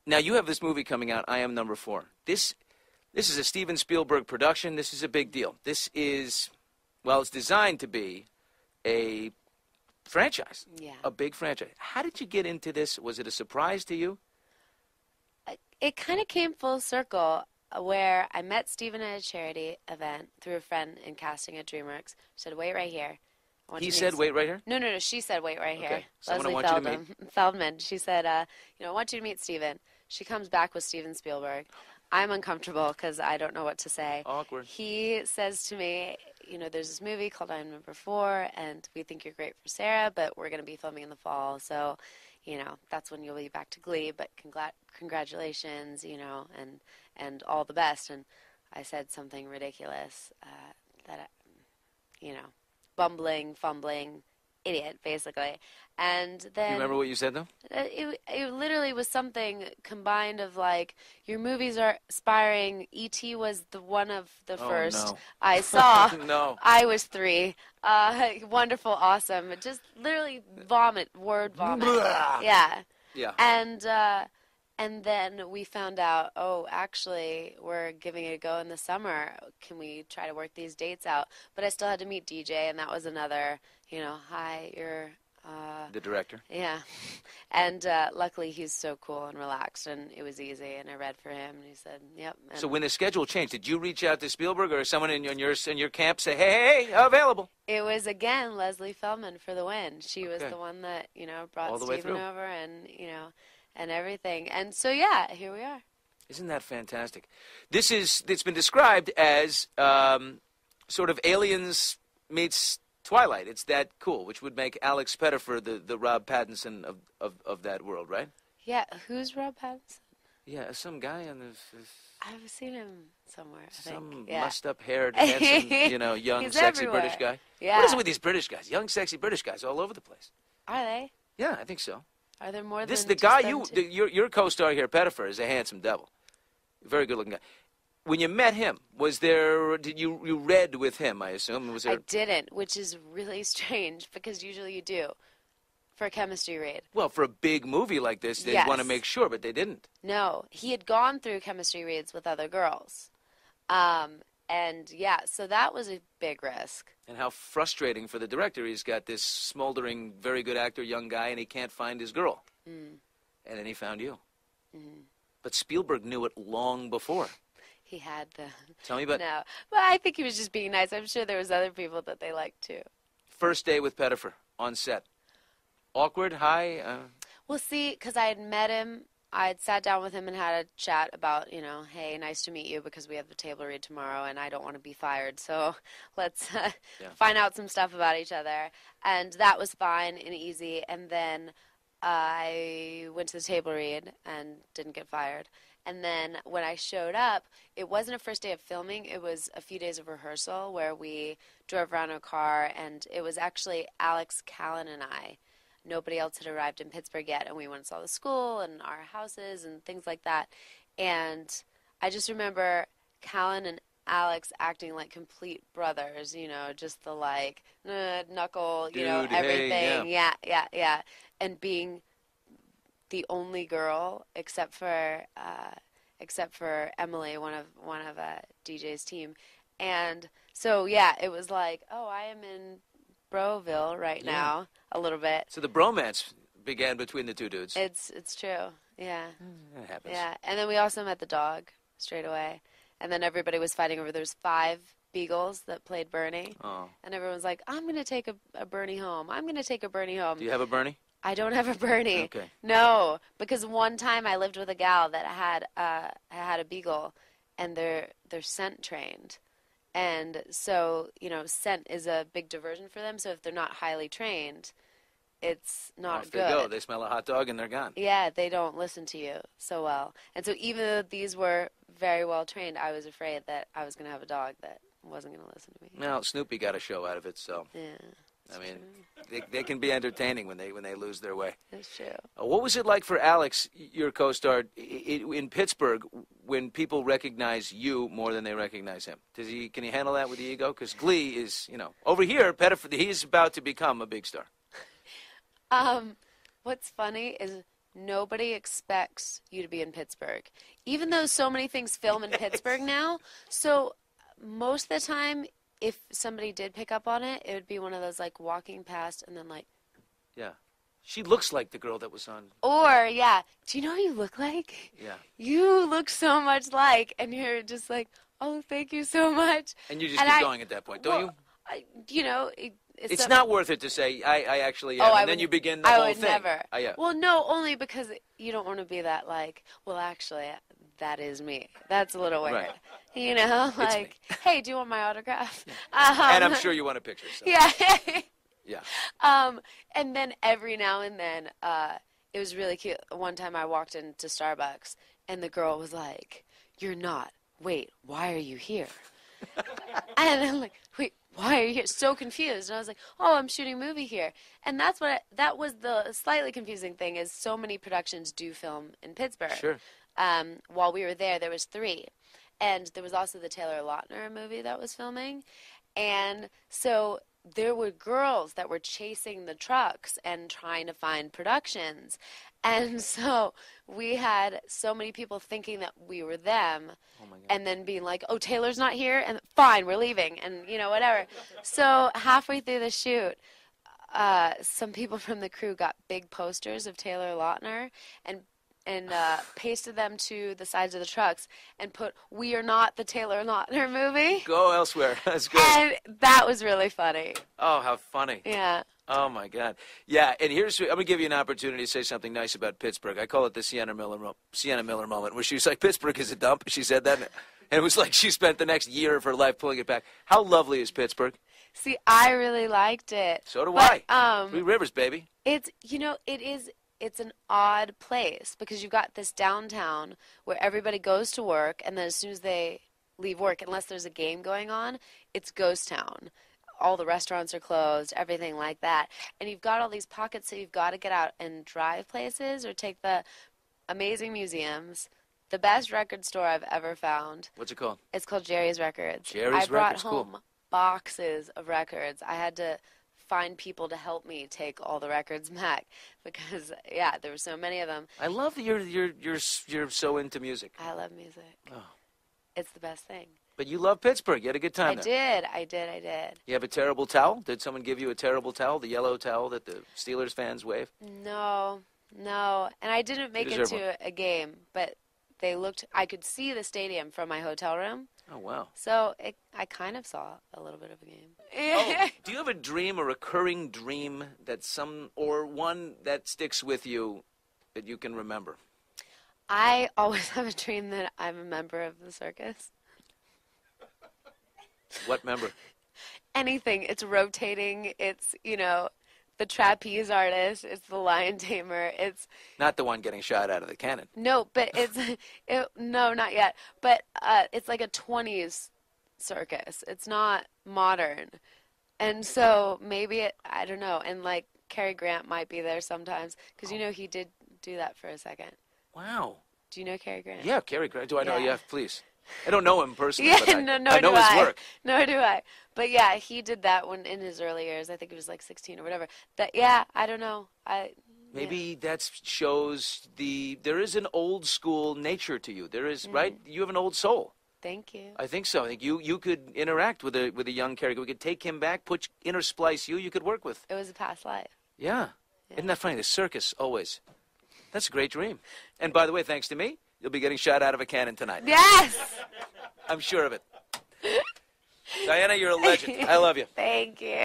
Now, you have this movie coming out, I Am Number Four. This is a Steven Spielberg production. This is a big deal. This is, well, it's designed to be a franchise, a big franchise. How did you get into this? Was it a surprise to you? It kind of came full circle where I met Steven at a charity event through a friend in casting at DreamWorks. She said, wait right here. He said, wait right here? No. She said, wait right here. Okay. Someone Leslie I want you to meet. Feldman. She said, I want you to meet Steven. She comes back with Steven Spielberg. I'm uncomfortable because I don't know what to say. Awkward. He says to me, there's this movie called I Am Number Four, and we think you're great for Sarah, but we're going to be filming in the fall, so, that's when you'll be back to Glee, but congratulations, and all the best. And I said something ridiculous that, bumbling, fumbling idiot, basically. And then... Do you remember what you said, though? It literally was something combined of, like, your movies are aspiring. E.T. was one of the first I saw. No. I was 3. Wonderful, awesome. Just literally word vomit. Yeah. And then we found out, actually, we're giving it a go in the summer. Can we try to work these dates out? But I still had to meet DJ, and that was another, hi, you're... the director? Yeah. And luckily, he's so cool and relaxed, and it was easy, and I read for him, and he said, yep. And so when the schedule changed, did you reach out to Spielberg or someone in your camp say, hey, available? It was, again, Leslie Feldman for the win. She was the one that, brought Steven over and, and everything. And so, yeah, here we are. Isn't that fantastic? It's been described as sort of Aliens meets Twilight. It's that cool, which would make Alex Pettyfer the Rob Pattinson of that world, right? Yeah, who's Rob Pattinson? Yeah, some guy on this. I've seen him somewhere. Some mussed-up haired, handsome, young, sexy everywhere. British guy. Yeah. What is it with these British guys? Young, sexy British guys all over the place. Are they? Yeah, I think so. Are there more The than guy your co-star here, Pettyfer, is a handsome devil. Very good-looking guy. When you met him, did you read with him, I assume? I didn't, which is really strange because usually you do for a chemistry read. Well, for a big movie like this, they want to make sure, but they didn't. No, he had gone through chemistry reads with other girls. And, yeah, so that was a big risk. And how frustrating for the director. He's got this smoldering, very good actor, young guy, and he can't find his girl. Mm. And then he found you. Mm. But Spielberg knew it long before. He had the... Tell me about... No, well, I think he was just being nice. I'm sure there was other people that they liked, too. First day with Pettyfer on set. Awkward? Hi? Well, see, because I had met him... I had sat down with him and had a chat about, hey, nice to meet you because we have the table read tomorrow and I don't want to be fired. So let's find out some stuff about each other. And that was fine and easy. And then I went to the table read and didn't get fired. And then when I showed up, it wasn't a first day of filming. It was a few days of rehearsal where we drove around in a car. And it was actually Alex, Callan, and I. Nobody else had arrived in Pittsburgh yet, and we went and saw the school and our houses and things like that. And I just remember Callan and Alex acting like complete brothers, just the knuckle, Dude, everything. Hey, yeah. And being the only girl except for Emily, one of DJ's team. And so, yeah, it was like, I am in Broville right now a little bit. So the bromance began between the two dudes. It's true. Yeah. That happens. Yeah. And then we also met the dog straight away. And then everybody was fighting over there's 5 beagles that played Bernie. Oh. And everyone's like, I'm going to take a Bernie home. I'm going to take a Bernie home. Do you have a Bernie? I don't have a Bernie. Okay. No, because one time I lived with a gal that had a beagle and they're scent trained. And so, scent is a big diversion for them. So if they're not highly trained, it's not good. Off they go. They smell a hot dog and they're gone. Yeah, they don't listen to you so well. And so even though these were very well trained, I was afraid that I was going to have a dog that wasn't going to listen to me. Well, Snoopy got a show out of it, so. Yeah. I mean, they can be entertaining when they lose their way. That's true. What was it like for Alex, your co-star, in Pittsburgh, when people recognize you more than they recognize him? Can he handle that with the ego? Because Glee is, over here, Pettyfer, he's about to become a big star. What's funny is nobody expects you to be in Pittsburgh, even though so many things film in Pittsburgh now. So most of the time, if somebody did pick up on it, it would be one of those, like, walking past and then, like... Yeah. She looks like the girl that was on... Or, yeah, do you know what you look like? Yeah. You look so much like, and you're just like, oh, thank you so much. And you just keep going at that point, don't you? You know... It's not worth it to say, I actually am, and then you begin the whole thing. I would never. Oh, yeah. Well, no, only because you don't want to be that, like, well, actually, that is me. That's a little weird. Right. You know, like, hey, do you want my autograph? And I'm sure you want a picture. So. Yeah. Yeah. And then every now and then, it was really cute. One time I walked into Starbucks, and the girl was like, you're not. Wait, why are you here? And I'm like, wait, why are you here? So confused. And I was like, oh, I'm shooting a movie here. And that was the slightly confusing thing, is so many productions do film in Pittsburgh. Sure. While we were there was 3. And there was also the Taylor Lautner movie that was filming. And so there were girls that were chasing the trucks and trying to find productions. And so we had so many people thinking that we were them, and then being like, oh, Taylor's not here, and fine, we're leaving, and, you know, whatever. So halfway through the shoot, some people from the crew got big posters of Taylor Lautner and pasted them to the sides of the trucks and put, we are not the Taylor Lautner movie. Go elsewhere. That's good. And that was really funny. Oh, how funny. Yeah. Oh, my God. Yeah, and I'm going to give you an opportunity to say something nice about Pittsburgh. I call it the Sienna Miller moment, where she was like, Pittsburgh is a dump. She said that, and it was like she spent the next year of her life pulling it back. How lovely is Pittsburgh? See, I really liked it. So do I. 3 Rivers, baby. It's an odd place, because you've got this downtown where everybody goes to work, and then as soon as they leave work, unless there's a game going on, it's ghost town. All the restaurants are closed, everything like that. And you've got all these pockets, so you've got to get out and drive places or take the amazing museums. The best record store I've ever found. What's it called? It's called Jerry's Records. I brought home boxes of records. I had to find people to help me take all the records back because, yeah, there were so many of them. I love that you're so into music. I love music. Oh. It's the best thing. But you love Pittsburgh. You had a good time there. I did. You have a terrible towel? Did someone give you a terrible towel, the yellow towel that the Steelers fans wave? No. And I didn't make it to a game, but I could see the stadium from my hotel room. Oh, wow. So I kind of saw a little bit of a game. Oh, do you have a dream, a recurring dream, or one that sticks with you that you can remember? I always have a dream that I'm a member of the circus. What member? Anything. It's rotating. It's, the trapeze artist. It's the lion tamer. It's not the one getting shot out of the cannon. No, but no, not yet. But it's like a 20s circus. It's not modern. And so maybe I don't know. And like Cary Grant might be there sometimes because, he did do that for a second. Wow. Do you know Cary Grant? Yeah, Cary Grant. Do I know? Yeah, please. I don't know him personally, but I know his work. Nor do I. But yeah, he did that when in his early years. I think he was like 16 or whatever. I don't know. Maybe that shows there is an old school nature to you. There is, right? You have an old soul. Thank you. I think so. I think you could interact with a young Cary. We could take him back, intersplice you could work with. It was a past life. Yeah. Isn't that funny? The circus, always. That's a great dream. And by the way, thanks to me, you'll be getting shot out of a cannon tonight. Yes! I'm sure of it. Dianna, you're a legend. I love you. Thank you.